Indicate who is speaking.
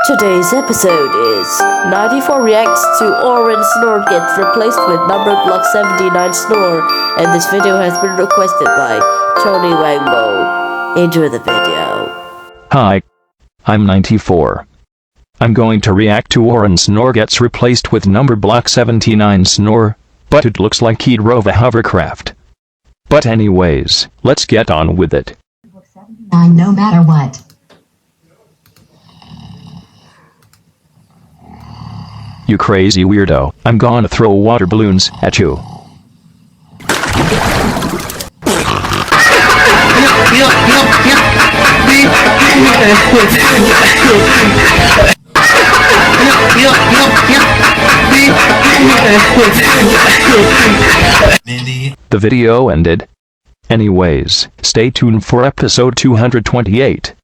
Speaker 1: Today's episode is 94 reacts to Oren snore gets replaced with number block 79 snore, and this video has been requested by Tony Wangmo. Enjoy the video.
Speaker 2: Hi, I'm 94. I'm going to react to Oren snore gets replaced with number block 79 snore, but it looks like he drove a hovercraft. But anyways, let's get on with it.
Speaker 3: No matter what.
Speaker 2: You crazy weirdo, I'm gonna throw water balloons at you. The video ended. Anyways, stay tuned for episode 228.